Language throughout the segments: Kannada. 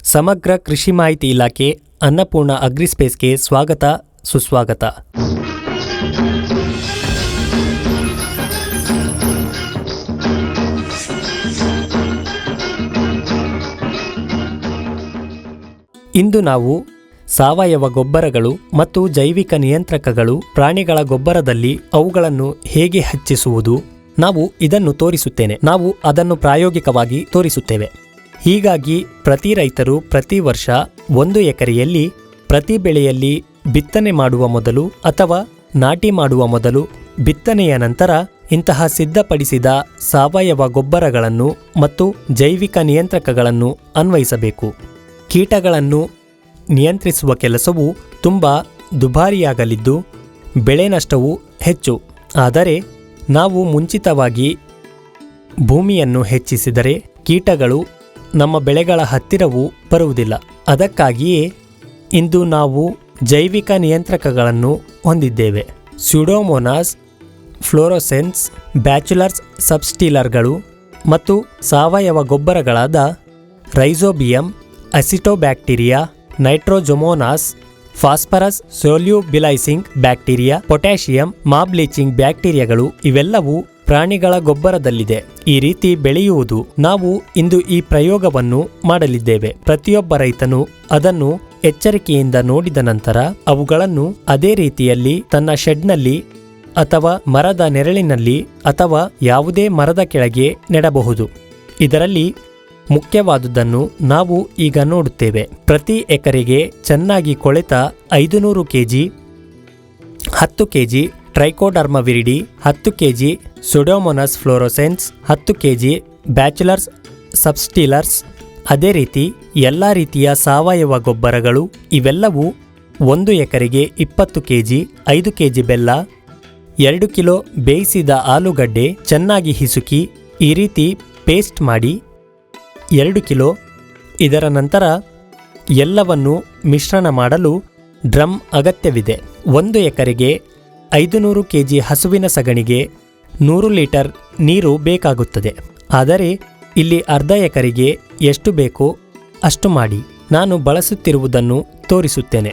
ಸಮಗ್ರ ಕೃಷಿ ಮಾಹಿತಿ ಇಲಾಖೆ ಅನ್ನಪೂರ್ಣ ಅಗ್ರಿಸ್ಪೇಸ್ಗೆ ಸ್ವಾಗತ ಸುಸ್ವಾಗತ. ಇಂದು ನಾವು ಸಾವಯವ ಗೊಬ್ಬರಗಳು ಮತ್ತು ಜೈವಿಕ ನಿಯಂತ್ರಕಗಳು ಪ್ರಾಣಿಗಳ ಗೊಬ್ಬರದಲ್ಲಿ ಅವುಗಳನ್ನು ಹೇಗೆ ಹೆಚ್ಚಿಸುವುದು, ನಾವು ಇದನ್ನು ತೋರಿಸುತ್ತೇನೆ. ನಾವು ಅದನ್ನು ಪ್ರಾಯೋಗಿಕವಾಗಿ ತೋರಿಸುತ್ತೇವೆ. ಹೀಗಾಗಿ ಪ್ರತಿ ರೈತರು ಪ್ರತಿ ವರ್ಷ 1 ಎಕರೆಯಲ್ಲಿ ಪ್ರತಿ ಬೆಳೆಯಲ್ಲಿ ಬಿತ್ತನೆ ಮಾಡುವ ಮೊದಲು ಅಥವಾ ನಾಟಿ ಮಾಡುವ ಮೊದಲು, ಬಿತ್ತನೆಯ ನಂತರ ಇಂತಹ ಸಿದ್ಧಪಡಿಸಿದ ಸಾವಯವ ಗೊಬ್ಬರಗಳನ್ನು ಮತ್ತು ಜೈವಿಕ ನಿಯಂತ್ರಕಗಳನ್ನು ಅನ್ವಯಿಸಬೇಕು. ಕೀಟಗಳನ್ನು ನಿಯಂತ್ರಿಸುವ ಕೆಲಸವು ತುಂಬ ದುಬಾರಿಯಾಗಲಿದ್ದು ಬೆಳೆ ನಷ್ಟವು ಹೆಚ್ಚು. ಆದರೆ ನಾವು ಮುಂಚಿತವಾಗಿ ಭೂಮಿಯನ್ನು ಹೆಚ್ಚಿಸಿದರೆ ಕೀಟಗಳು ನಮ್ಮ ಬೆಳೆಗಳ ಹತ್ತಿರವೂ ಬರುವುದಿಲ್ಲ. ಅದಕ್ಕಾಗಿಯೇ ಇಂದು ನಾವು ಜೈವಿಕ ನಿಯಂತ್ರಕಗಳನ್ನು ಹೊಂದಿದ್ದೇವೆ. ಸ್ಯೂಡೋಮೋನಾಸ್, ಫ್ಲೋರೋಸೆನ್ಸ್, ಬ್ಯಾಚುಲರ್ಸ್ ಸಬ್ಸ್ಟಿಲರ್ಗಳು ಮತ್ತು ಸಾವಯವ ಗೊಬ್ಬರಗಳಾದ ರೈಜೋಬಿಯಂ, ಅಸಿಟೋಬ್ಯಾಕ್ಟೀರಿಯಾ, ನೈಟ್ರೋಜೊಮೋನಾಸ್, ಫಾಸ್ಫರಸ್ ಸೊಲ್ಯೂಬಿಲೈಸಿಂಗ್ ಬ್ಯಾಕ್ಟೀರಿಯಾ, ಪೊಟ್ಯಾಷಿಯಂ ಮಾಬ್ಲೀಚಿಂಗ್ ಬ್ಯಾಕ್ಟೀರಿಯಾಗಳು ಇವೆಲ್ಲವೂ ಪ್ರಾಣಿಗಳ ಗೊಬ್ಬರದಲ್ಲಿದೆ. ಈ ರೀತಿ ಬೆಳೆಯುವುದು. ನಾವು ಇಂದು ಈ ಪ್ರಯೋಗವನ್ನು ಮಾಡಲಿದ್ದೇವೆ. ಪ್ರತಿಯೊಬ್ಬ ರೈತನು ಅದನ್ನು ಎಚ್ಚರಿಕೆಯಿಂದ ನೋಡಿದ ನಂತರ ಅವುಗಳನ್ನು ಅದೇ ರೀತಿಯಲ್ಲಿ ತನ್ನ ಶೆಡ್ನಲ್ಲಿ ಅಥವಾ ಮರದ ನೆರಳಿನಲ್ಲಿ ಅಥವಾ ಯಾವುದೇ ಮರದ ಕೆಳಗೆ ನೆಡಬಹುದು. ಇದರಲ್ಲಿ ಮುಖ್ಯವಾದುದನ್ನು ನಾವು ಈಗ ನೋಡುತ್ತೇವೆ. ಪ್ರತಿ ಎಕರೆಗೆ ಚೆನ್ನಾಗಿ ಕೊಳೆತ 500 kg, 10 kg Trichoderma viride, 10 kg Pseudomonas fluorescens, 10 kg bacillus subtilis, ಅದೇ ರೀತಿ ಎಲ್ಲ ರೀತಿಯ ಸಾವಯವ ಗೊಬ್ಬರಗಳು ಇವೆಲ್ಲವೂ 1 ಎಕರೆಗೆ 20 ಕೆಜಿ, 5 ಕೆಜಿ ಬೆಲ್ಲ, 2 ಕಿಲೋ ಬೇಯಿಸಿದ ಆಲೂಗಡ್ಡೆ ಚೆನ್ನಾಗಿ ಹಿಸುಕಿ ಈ ರೀತಿ ಪೇಸ್ಟ್ ಮಾಡಿ 2 ಕಿಲೋ. ಇದರ ನಂತರ ಎಲ್ಲವನ್ನು ಮಿಶ್ರಣ ಮಾಡಲು ಡ್ರಮ್ ಅಗತ್ಯವಿದೆ. 1 ಎಕರೆಗೆ 500 ಕೆಜಿ ಹಸುವಿನ ಸಗಣಿಗೆ 100 ಲೀಟರ್ ನೀರು ಬೇಕಾಗುತ್ತದೆ. ಆದರೆ ಇಲ್ಲಿ ಅರ್ಧ ಎಕರೆಗೆ ಎಷ್ಟು ಬೇಕೋ ಅಷ್ಟು ಮಾಡಿ. ನಾನು ಬಳಸುತ್ತಿರುವುದನ್ನು ತೋರಿಸುತ್ತೇನೆ.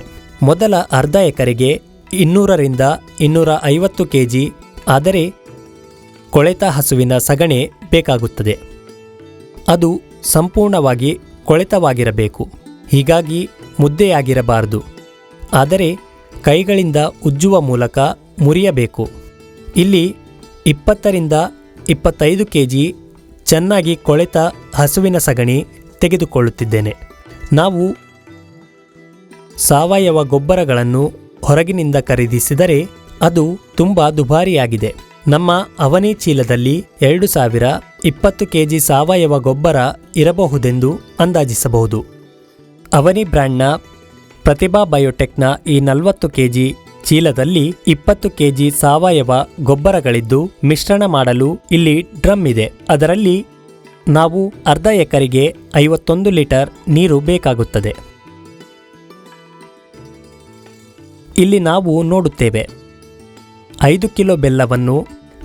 ಮೊದಲ ಅರ್ಧ ಎಕರೆಗೆ 200ರಿಂದ 250 ಕೆಜಿ ಆದರೆ ಕೊಳೆತ ಹಸುವಿನ ಸಗಣಿ ಬೇಕಾಗುತ್ತದೆ. ಅದು ಸಂಪೂರ್ಣವಾಗಿ ಕೊಳೆತವಾಗಿರಬೇಕು. ಹೀಗಾಗಿ ಮುದ್ದೆಯಾಗಿರಬಾರದು. ಆದರೆ ಕೈಗಳಿಂದ ಉಜ್ಜುವ ಮೂಲಕ ಮುರಿಯಬೇಕು. ಇಲ್ಲಿ 20ರಿಂದ 25 ಕೆಜಿ ಚೆನ್ನಾಗಿ ಕೊಳೆತ ಹಸುವಿನ ಸಗಣಿ ತೆಗೆದುಕೊಳ್ಳುತ್ತಿದ್ದೇನೆ. ನಾವು ಸಾವಯವ ಗೊಬ್ಬರಗಳನ್ನು ಹೊರಗಿನಿಂದ ಖರೀದಿಸಿದರೆ ಅದು ತುಂಬ ದುಬಾರಿಯಾಗಿದೆ. ನಮ್ಮ ಅವನಿ ಚೀಲದಲ್ಲಿ 2020 ಕೆಜಿ ಸಾವಯವ ಗೊಬ್ಬರ ಇರಬಹುದೆಂದು ಅಂದಾಜಿಸಬಹುದು. ಅವನಿ ಬ್ರ್ಯಾಂಡ್ನ ಪ್ರತಿಭಾ ಬಯೋಟೆಕ್ನ ಈ 40 ಕೆಜಿ ಚೀಲದಲ್ಲಿ 20 ಕೆಜಿ ಸಾವಯವ ಗೊಬ್ಬರಗಳಿದ್ದು ಮಿಶ್ರಣ ಮಾಡಲು ಇಲ್ಲಿ ಡ್ರಮ್ ಇದೆ. ಅದರಲ್ಲಿ ನಾವು ಅರ್ಧ ಎಕರೆಗೆ 51 ಲೀಟರ್ ನೀರು ಬೇಕಾಗುತ್ತದೆ. ಇಲ್ಲಿ ನಾವು ನೋಡುತ್ತೇವೆ 5 ಕಿಲೋ ಬೆಲ್ಲವನ್ನು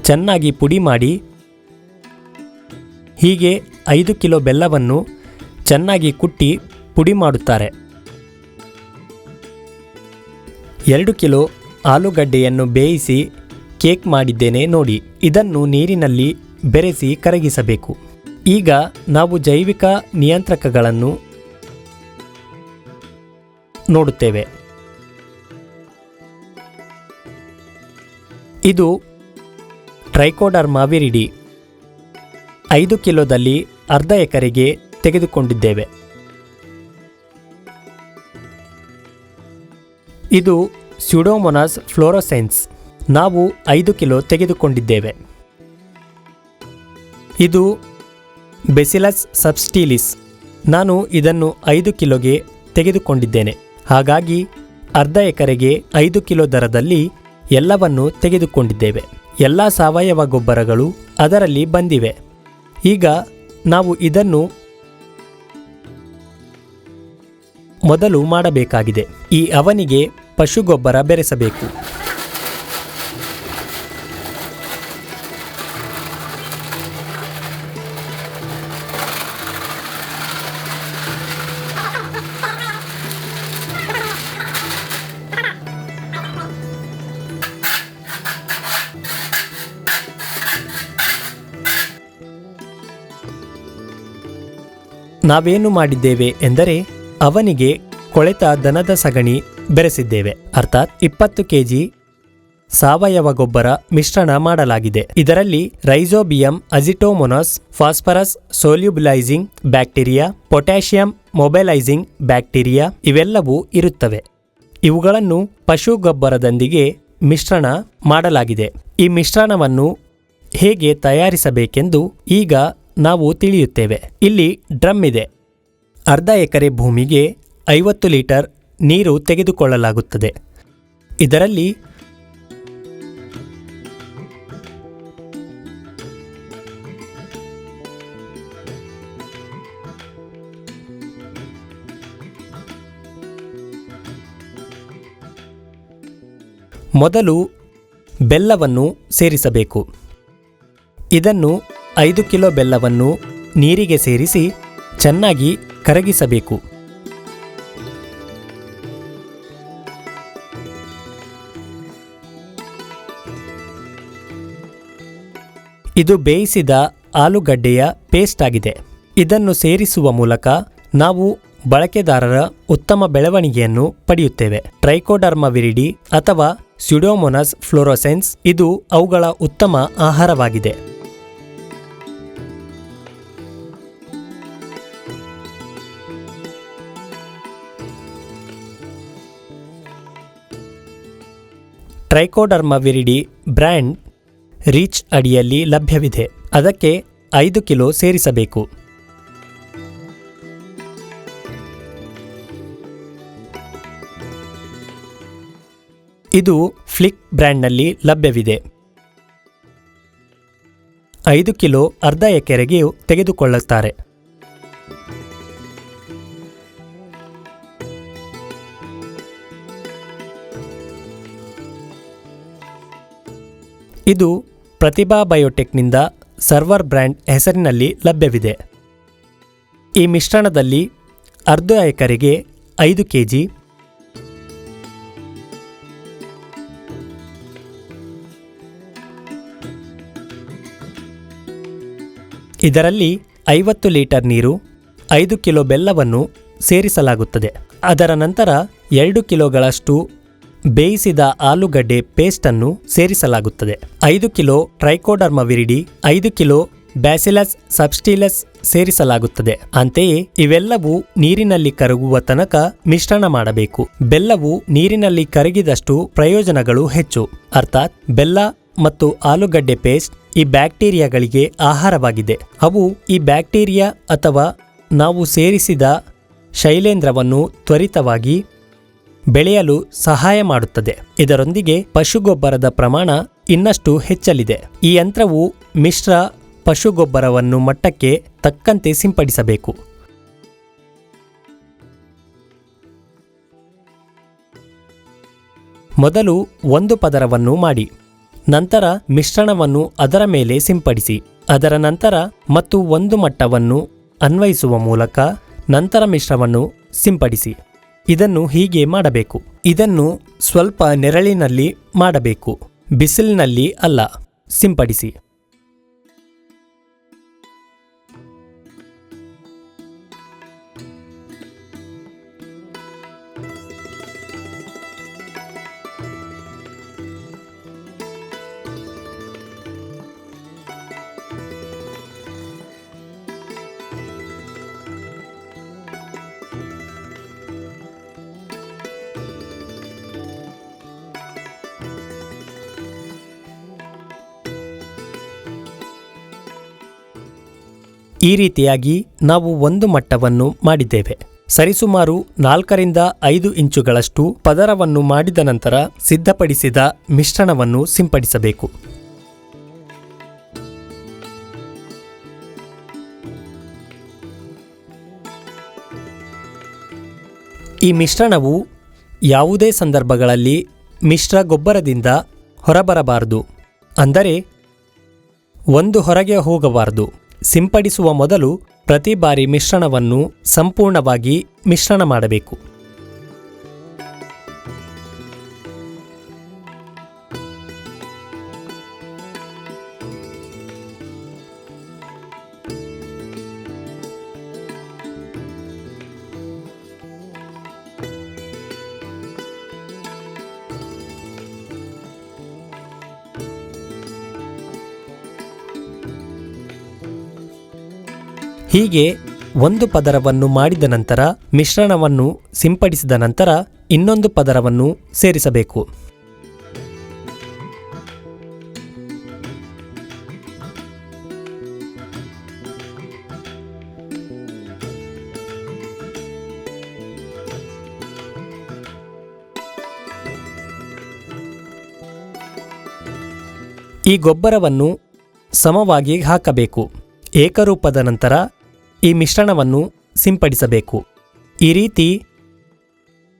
ಚೆನ್ನಾಗಿ ಪುಡಿ ಮಾಡಿ, ಹೀಗೆ 5 ಕಿಲೋ ಬೆಲ್ಲವನ್ನು ಚೆನ್ನಾಗಿ ಕುಟ್ಟಿ ಪುಡಿ ಮಾಡುತ್ತಾರೆ. 2 ಕಿಲೋ ಆಲೂಗಡ್ಡೆಯನ್ನು ಬೇಯಿಸಿ ಕೇಕ್ ಮಾಡಿದ್ದೇನೆ ನೋಡಿ. ಇದನ್ನು ನೀರಿನಲ್ಲಿ ಬೆರೆಸಿ ಕರಗಿಸಬೇಕು. ಈಗ ನಾವು ಜೈವಿಕ ನಿಯಂತ್ರಕಗಳನ್ನು ನೋಡುತ್ತೇವೆ. ಇದು ಟ್ರೈಕೋಡರ್ಮಾ ವಿರಿಡಿ 5 ಕಿಲೋದಲ್ಲಿ ಅರ್ಧ ಎಕರೆಗೆ ತೆಗೆದುಕೊಂಡಿದ್ದೇವೆ. ಇದು ಸ್ಯೂಡೋಮೋನಾಸ್ ಫ್ಲೋರೋಸೆನ್ಸ್, ನಾವು 5 ಕಿಲೋ ತೆಗೆದುಕೊಂಡಿದ್ದೇವೆ. ಇದು ಬೆಸಿಲಸ್ ಸಬ್ಸ್ಟಿಲಿಸ್, ನಾನು ಇದನ್ನು 5 ಕಿಲೋಗೆ ತೆಗೆದುಕೊಂಡಿದ್ದೇನೆ. ಹಾಗಾಗಿ ಅರ್ಧ ಎಕರೆಗೆ 5 ಕಿಲೋ ದರದಲ್ಲಿ ಎಲ್ಲವನ್ನು ತೆಗೆದುಕೊಂಡಿದ್ದೇವೆ. ಎಲ್ಲ ಸಾವಯವ ಗೊಬ್ಬರಗಳು ಅದರಲ್ಲಿ ಬಂದಿವೆ. ಈಗ ನಾವು ಇದನ್ನು ಮೊದಲು ಮಾಡಬೇಕಾಗಿದೆ. ಈ ಅವನಿಗೆ ಪಶುಗೊಬ್ಬರ ಬೆರೆಸಬೇಕು. ನಾವೇನು ಮಾಡಿದ್ದೇವೆ ಎಂದರೆ ಅವನಿಗೆ ಕೊಳೆತ ದನದ ಸಗಣಿ ಬೆರೆಸಿದ್ದೇವೆ. ಅರ್ಥಾತ್ 20 ಕೆಜಿ ಸಾವಯವ ಗೊಬ್ಬರ ಮಿಶ್ರಣ ಮಾಡಲಾಗಿದೆ. ಇದರಲ್ಲಿ ರೈಜೋಬಿಯಂ ಅಜಿಟೋಮೊನಾಸ್, phosphorus solubilizing bacteria, potassium mobilizing bacteria ಇವೆಲ್ಲವೂ ಇರುತ್ತವೆ. ಇವುಗಳನ್ನು ಪಶು ಗೊಬ್ಬರದೊಂದಿಗೆ ಮಿಶ್ರಣ ಮಾಡಲಾಗಿದೆ. ಈ ಮಿಶ್ರಣವನ್ನು ಹೇಗೆ ತಯಾರಿಸಬೇಕೆಂದು ಈಗ ನಾವು ತಿಳಿಯುತ್ತೇವೆ. ಇಲ್ಲಿ ಡ್ರಮ್ ಇದೆ. ಅರ್ಧ ಎಕರೆ ಭೂಮಿಗೆ 50 ಲೀಟರ್ ನೀರು ತೆಗೆದುಕೊಳ್ಳಲಾಗುತ್ತದೆ. ಇದರಲ್ಲಿ ಮೊದಲು ಬೆಲ್ಲವನ್ನು ಸೇರಿಸಬೇಕು. ಇದನ್ನು 5 ಕಿಲೋ ಬೆಲ್ಲವನ್ನು ನೀರಿಗೆ ಸೇರಿಸಿ ಚೆನ್ನಾಗಿ ಕರಗಿಸಬೇಕು. ಇದು ಬೇಯಿಸಿದ ಆಲೂಗಡ್ಡೆಯ ಪೇಸ್ಟ್ ಆಗಿದೆ. ಇದನ್ನು ಸೇರಿಸುವ ಮೂಲಕ ನಾವು ಬಳಕೆದಾರರ ಉತ್ತಮ ಬೆಳವಣಿಗೆಯನ್ನು ಪಡೆಯುತ್ತೇವೆ. ಟ್ರೈಕೋಡರ್ಮಾ ವಿರಿಡಿ ಅಥವಾ ಸ್ಯೂಡೋಮೋನಾಸ್ ಫ್ಲೋರೋಸೆನ್ಸ್ ಇದು ಅವುಗಳ ಉತ್ತಮ ಆಹಾರವಾಗಿದೆ. ಟ್ರೈಕೋಡರ್ಮಾ ವಿರಿಡಿ ಬ್ರ್ಯಾಂಡ್ ರೀಚ್ ಅಡಿಯಲ್ಲಿ ಲಭ್ಯವಿದೆ. ಅದಕ್ಕೆ 5 ಕಿಲೋ ಸೇರಿಸಬೇಕು. ಇದು ಫ್ಲಿಕ್ ಬ್ರ್ಯಾಂಡ್ನಲ್ಲಿ ಲಭ್ಯವಿದೆ. 5 ಕಿಲೋ ಅರ್ಧ ಎಕರೆಗೆ ತೆಗೆದುಕೊಳ್ಳುತ್ತಾರೆ. ಇದು ಪ್ರತಿಭಾ ಬಯೋಟೆಕ್ನಿಂದ ಸರ್ವರ್ ಬ್ರ್ಯಾಂಡ್ ಹೆಸರಿನಲ್ಲಿ ಲಭ್ಯವಿದೆ. ಈ ಮಿಶ್ರಣದಲ್ಲಿ ಅರ್ಧ ಎಕರೆಗೆ 5 ಕೆಜಿ ಇದರಲ್ಲಿ 50 ಲೀಟರ್ ನೀರು, 5 ಕಿಲೋ ಬೆಲ್ಲವನ್ನು ಸೇರಿಸಲಾಗುತ್ತದೆ. ಅದರ ನಂತರ 2 ಕಿಲೋಗಳಷ್ಟು ಬೇಯಿಸಿದ ಆಲೂಗಡ್ಡೆ ಪೇಸ್ಟನ್ನು ಸೇರಿಸಲಾಗುತ್ತದೆ. 5 ಕಿಲೋ ಟ್ರೈಕೋಡರ್ಮಾ ವಿರಿಡಿ, 5 ಕಿಲೋ ಬ್ಯಾಸಿಲಸ್ ಸಬ್ಸ್ಟಿಲಸ್ ಸೇರಿಸಲಾಗುತ್ತದೆ. ಅಂತೆಯೇ ಇವೆಲ್ಲವೂ ನೀರಿನಲ್ಲಿ ಕರಗುವ ತನಕ ಮಿಶ್ರಣ ಮಾಡಬೇಕು. ಬೆಲ್ಲವು ನೀರಿನಲ್ಲಿ ಕರಗಿದಷ್ಟು ಪ್ರಯೋಜನಗಳು ಹೆಚ್ಚು. ಅರ್ಥಾತ್ ಬೆಲ್ಲ ಮತ್ತು ಆಲೂಗಡ್ಡೆ ಪೇಸ್ಟ್ ಈ ಬ್ಯಾಕ್ಟೀರಿಯಾಗಳಿಗೆ ಆಹಾರವಾಗಿದೆ. ಅವು ಈ ಬ್ಯಾಕ್ಟೀರಿಯಾ ಅಥವಾ ನಾವು ಸೇರಿಸಿದ ಶೈಲೇಂದ್ರವನ್ನು ತ್ವರಿತವಾಗಿ ಬೆಳೆಯಲು ಸಹಾಯ ಮಾಡುತ್ತದೆ. ಇದರೊಂದಿಗೆ ಪಶುಗೊಬ್ಬರದ ಪ್ರಮಾಣ ಇನ್ನಷ್ಟು ಹೆಚ್ಚಲಿದೆ. ಈ ಯಂತ್ರವು ಮಿಶ್ರ ಪಶುಗೊಬ್ಬರವನ್ನು ಮಟ್ಟಕ್ಕೆ ತಕ್ಕಂತೆ ಸಿಂಪಡಿಸಬೇಕು. ಮೊದಲು ಒಂದು ಪದರವನ್ನು ಮಾಡಿ, ನಂತರ ಮಿಶ್ರಣವನ್ನು ಅದರ ಮೇಲೆ ಸಿಂಪಡಿಸಿ. ಅದರ ನಂತರ ಮತ್ತು ಒಂದು ಮಟ್ಟವನ್ನು ಅನ್ವಯಿಸುವ ಮೂಲಕ ನಂತರ ಮಿಶ್ರಣವನ್ನು ಸಿಂಪಡಿಸಿ. ಇದನ್ನು ಹೀಗೆ ಮಾಡಬೇಕು. ಇದನ್ನು ಸ್ವಲ್ಪ ನೆರಳಿನಲ್ಲಿ ಮಾಡಬೇಕು, ಬಿಸಿಲಿನಲ್ಲಿ ಅಲ್ಲ. ಸಿಂಪಡಿಸಿ. ಈ ರೀತಿಯಾಗಿ ನಾವು ಒಂದು ಮಟ್ಟವನ್ನು ಮಾಡಿದ್ದೇವೆ. ಸರಿಸುಮಾರು 4ರಿಂದ 5 ಇಂಚುಗಳಷ್ಟು ಪದರವನ್ನು ಮಾಡಿದ ನಂತರ ಸಿದ್ಧಪಡಿಸಿದ ಮಿಶ್ರಣವನ್ನು ಸಿಂಪಡಿಸಬೇಕು. ಈ ಮಿಶ್ರಣವು ಯಾವುದೇ ಸಂದರ್ಭಗಳಲ್ಲಿ ಮಿಶ್ರ ಗೊಬ್ಬರದಿಂದ ಹೊರಬರಬಾರದು. ಅಂದರೆ ಒಂದು ಹೊರಗೆ ಹೋಗಬಾರದು. ಸಿಂಪಡಿಸುವ ಮೊದಲು ಪ್ರತಿ ಬಾರಿ ಮಿಶ್ರಣವನ್ನು ಸಂಪೂರ್ಣವಾಗಿ ಮಿಶ್ರಣ ಮಾಡಬೇಕು. ಹೀಗೆ ಒಂದು ಪದರವನ್ನು ಮಾಡಿದ ನಂತರ ಮಿಶ್ರಣವನ್ನು ಸಿಂಪಡಿಸಿದ ನಂತರ ಇನ್ನೊಂದು ಪದರವನ್ನು ಸೇರಿಸಬೇಕು. ಈ ಗೊಬ್ಬರವನ್ನು ಸಮವಾಗಿ ಹಾಕಬೇಕು. ಏಕರೂಪದ ನಂತರ ಈ ಮಿಶ್ರಣವನ್ನು ಸಿಂಪಡಿಸಬೇಕು. ಈ ರೀತಿ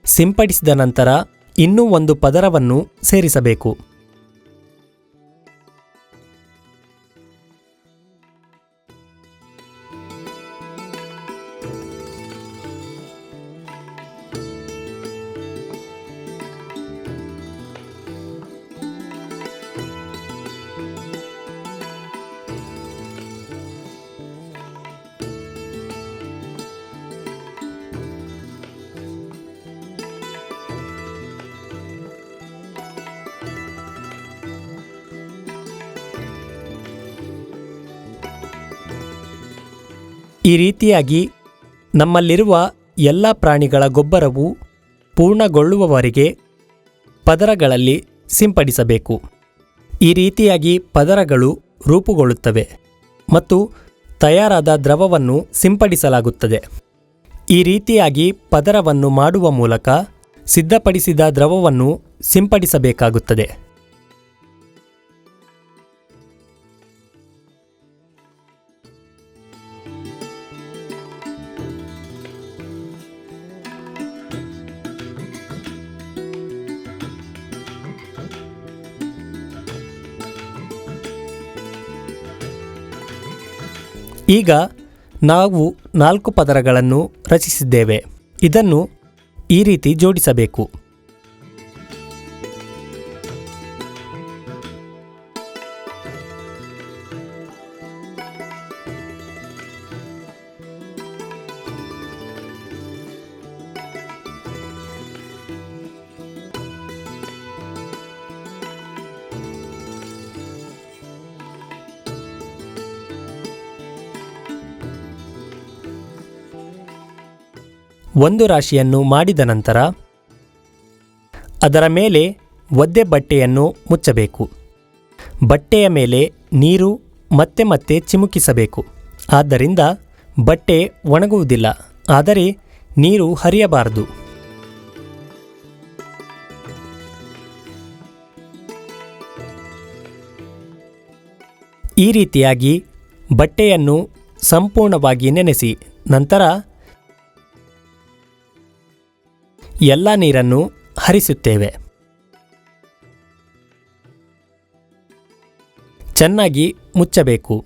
ಸಿಂಪಡಿಸಿದ ನಂತರ ಇನ್ನೂ ಒಂದು ಪದರವನ್ನು ಸೇರಿಸಬೇಕು. ಈ ರೀತಿಯಾಗಿ ನಮ್ಮಲ್ಲಿರುವ ಎಲ್ಲ ಪ್ರಾಣಿಗಳ ಗೊಬ್ಬರವು ಪೂರ್ಣಗೊಳ್ಳುವವರೆಗೆ ಪದರಗಳಲ್ಲಿ ಸಿಂಪಡಿಸಬೇಕು. ಈ ರೀತಿಯಾಗಿ ಪದರಗಳು ರೂಪುಗೊಳ್ಳುತ್ತವೆ ಮತ್ತು ತಯಾರಾದ ದ್ರವವನ್ನು ಸಿಂಪಡಿಸಲಾಗುತ್ತದೆ. ಈ ರೀತಿಯಾಗಿ ಪದರವನ್ನು ಮಾಡುವ ಮೂಲಕ ಸಿದ್ಧಪಡಿಸಿದ ದ್ರವವನ್ನು ಸಿಂಪಡಿಸಬೇಕಾಗುತ್ತದೆ. ಈಗ ನಾವು 4 ಪದರಗಳನ್ನು ರಚಿಸಿದ್ದೇವೆ. ಇದನ್ನು ಈ ರೀತಿ ಜೋಡಿಸಬೇಕು. ಒಂದು ರಾಶಿಯನ್ನು ಮಾಡಿದ ನಂತರ ಅದರ ಮೇಲೆ ಒದ್ದೆ ಬಟ್ಟೆಯನ್ನು ಮುಚ್ಚಬೇಕು. ಬಟ್ಟೆಯ ಮೇಲೆ ನೀರು ಮತ್ತೆ ಮತ್ತೆ ಚಿಮುಕಿಸಬೇಕು. ಆದ್ದರಿಂದ ಬಟ್ಟೆ ಒಣಗುವುದಿಲ್ಲ, ಆದರೆ ನೀರು ಹರಿಯಬಾರದು. ಈ ರೀತಿಯಾಗಿ ಬಟ್ಟೆಯನ್ನು ಸಂಪೂರ್ಣವಾಗಿ ನೆನೆಸಿ ನಂತರ ಎಲ್ಲ ನೀರನ್ನು ಹರಿಸುತ್ತೇವೆ. ಚೆನ್ನಾಗಿ ಮುಚ್ಚಬೇಕು.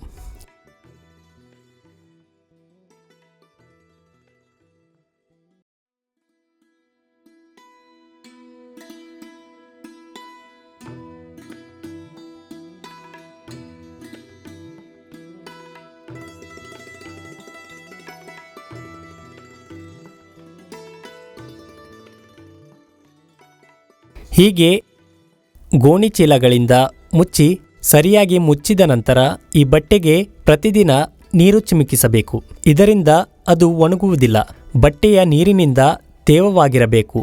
ಹೀಗೆ ಗೋಣಿಚೀಲಗಳಿಂದ ಮುಚ್ಚಿ ಸರಿಯಾಗಿ ಮುಚ್ಚಿದ ನಂತರ ಈ ಬಟ್ಟೆಗೆ ಪ್ರತಿದಿನ ನೀರು ಚಿಮುಕಿಸಬೇಕು. ಇದರಿಂದ ಅದು ಒಣಗುವುದಿಲ್ಲ. ಬಟ್ಟೆಯ ನೀರಿನಿಂದ ತೇವವಾಗಿರಬೇಕು,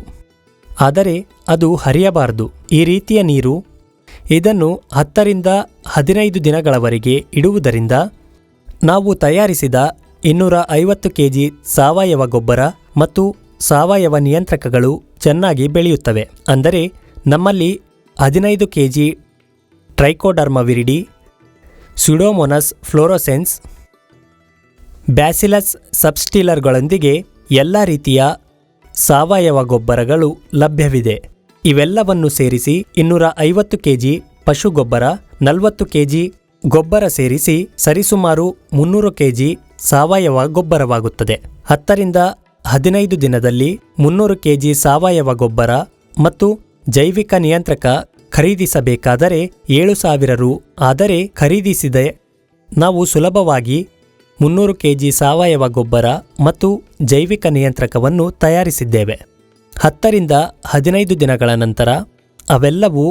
ಆದರೆ ಅದು ಹರಿಯಬಾರದು. ಈ ರೀತಿಯ ನೀರು ಇದನ್ನು 10 ರಿಂದ 15 ದಿನಗಳವರೆಗೆ ಇಡುವುದರಿಂದ ನಾವು ತಯಾರಿಸಿದ 250 kg ಸಾವಯವ ಗೊಬ್ಬರ ಮತ್ತು ಸಾವಯವ ನಿಯಂತ್ರಕಗಳು ಚೆನ್ನಾಗಿ ಬೆಳೆಯುತ್ತವೆ. ಅಂದರೆ ನಮ್ಮಲ್ಲಿ 15 kg ಟ್ರೈಕೋಡರ್ಮಾ ವಿರಿಡಿ, ಸ್ಯೂಡೋಮೋನಾಸ್ ಫ್ಲೋರೋಸೆನ್ಸ್, ಬ್ಯಾಸಿಲಸ್ ಸಬ್ಸ್ಟಿಲರ್ಗಳೊಂದಿಗೆ ಎಲ್ಲ ರೀತಿಯ ಸಾವಯವ ಗೊಬ್ಬರಗಳು ಲಭ್ಯವಿದೆ. ಇವೆಲ್ಲವನ್ನು ಸೇರಿಸಿ 250 kg ಪಶುಗೊಬ್ಬರ, 40 kg ಗೊಬ್ಬರ ಸೇರಿಸಿ ಸರಿಸುಮಾರು 300 kg ಸಾವಯವ ಗೊಬ್ಬರವಾಗುತ್ತದೆ. 10 ರಿಂದ 15 ದಿನದಲ್ಲಿ 300 kg ಸಾವಯವ ಗೊಬ್ಬರ ಮತ್ತು ಜೈವಿಕ ನಿಯಂತ್ರಕ ಖರೀದಿಸಬೇಕಾದರೆ 7,000 ರು. ಆದರೆ ಖರೀದಿಸಿದೆ ನಾವು ಸುಲಭವಾಗಿ 300 kg ಸಾವಯವ ಗೊಬ್ಬರ ಮತ್ತು ಜೈವಿಕ ನಿಯಂತ್ರಕವನ್ನು ತಯಾರಿಸಿದ್ದೇವೆ. 10 ರಿಂದ 15 ದಿನಗಳ ನಂತರ ಅವೆಲ್ಲವೂ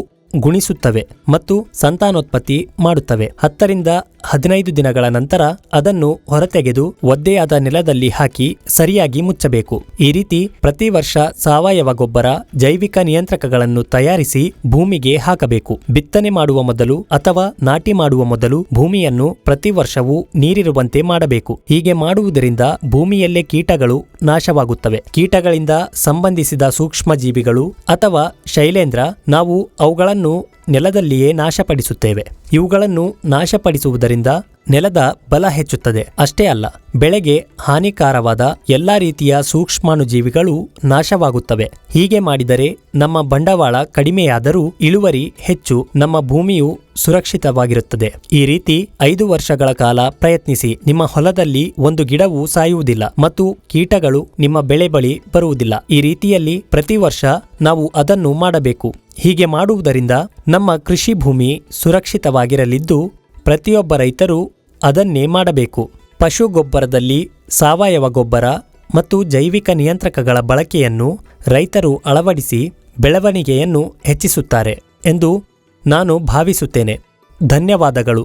ಗುಣಿಸುತ್ತವೆ ಮತ್ತು ಸಂತಾನೋತ್ಪತ್ತಿ ಮಾಡುತ್ತವೆ. 10 ರಿಂದ 15 ದಿನಗಳ ನಂತರ ಅದನ್ನು ಹೊರತೆಗೆದು ಒದ್ದೆಯಾದ ನೆಲದಲ್ಲಿ ಹಾಕಿ ಸರಿಯಾಗಿ ಮುಚ್ಚಬೇಕು. ಈ ರೀತಿ ಪ್ರತಿ ವರ್ಷ ಸಾವಯವ ಗೊಬ್ಬರ, ಜೈವಿಕ ನಿಯಂತ್ರಕಗಳನ್ನು ತಯಾರಿಸಿ ಭೂಮಿಗೆ ಹಾಕಬೇಕು. ಬಿತ್ತನೆ ಮಾಡುವ ಮೊದಲು ಅಥವಾ ನಾಟಿ ಮಾಡುವ ಮೊದಲು ಭೂಮಿಯನ್ನು ಪ್ರತಿ ವರ್ಷವೂ ನೀರಿರುವಂತೆ ಮಾಡಬೇಕು. ಹೀಗೆ ಮಾಡುವುದರಿಂದ ಭೂಮಿಯಲ್ಲೇ ಕೀಟಗಳು ನಾಶವಾಗುತ್ತವೆ. ಕೀಟಗಳಿಂದ ಸಂಬಂಧಿಸಿದ ಸೂಕ್ಷ್ಮ ಜೀವಿಗಳು ಅಥವಾ ಶೈಲೇಂದ್ರ, ನಾವು ಅವುಗಳನ್ನು ನೆಲದಲ್ಲಿಯೇ ನಾಶಪಡಿಸುತ್ತೇವೆ. ಇವುಗಳನ್ನು ನಾಶಪಡಿಸುವುದರಿಂದ ನೆಲದ ಬಲ ಹೆಚ್ಚುತ್ತದೆ. ಅಷ್ಟೇ ಅಲ್ಲ, ಬೆಳೆಗೆ ಹಾನಿಕಾರವಾದ ಎಲ್ಲಾ ರೀತಿಯ ಸೂಕ್ಷ್ಮಾಣುಜೀವಿಗಳು ನಾಶವಾಗುತ್ತವೆ. ಹೀಗೆ ಮಾಡಿದರೆ ನಮ್ಮ ಬಂಡವಾಳ ಕಡಿಮೆಯಾದರೂ ಇಳುವರಿ ಹೆಚ್ಚು, ನಮ್ಮ ಭೂಮಿಯು ಸುರಕ್ಷಿತವಾಗಿರುತ್ತದೆ. ಈ ರೀತಿ 5 ವರ್ಷಗಳ ಕಾಲ ಪ್ರಯತ್ನಿಸಿ. ನಿಮ್ಮ ಹೊಲದಲ್ಲಿ ಒಂದು ಗಿಡವೂ ಸಾಯುವುದಿಲ್ಲ ಮತ್ತು ಕೀಟಗಳು ನಿಮ್ಮ ಬೆಳೆ ಬಳಿ ಬರುವುದಿಲ್ಲ. ಈ ರೀತಿಯಲ್ಲಿ ಪ್ರತಿ ವರ್ಷ ನಾವು ಅದನ್ನು ಮಾಡಬೇಕು. ಹೀಗೆ ಮಾಡುವುದರಿಂದ ನಮ್ಮ ಕೃಷಿ ಭೂಮಿ ಸುರಕ್ಷಿತವಾಗಿರಲಿದ್ದು ಪ್ರತಿಯೊಬ್ಬ ರೈತರು ಅದನ್ನೇ ಮಾಡಬೇಕು. ಪಶು ಗೊಬ್ಬರದಲ್ಲಿ ಸಾವಯವ ಗೊಬ್ಬರ ಮತ್ತು ಜೈವಿಕ ನಿಯಂತ್ರಕಗಳ ಬಳಕೆಯನ್ನು ರೈತರು ಅಳವಡಿಸಿ ಬೆಳವಣಿಗೆಯನ್ನು ಹೆಚ್ಚಿಸುತ್ತಾರೆ ಎಂದು ನಾನು ಭಾವಿಸುತ್ತೇನೆ. ಧನ್ಯವಾದಗಳು.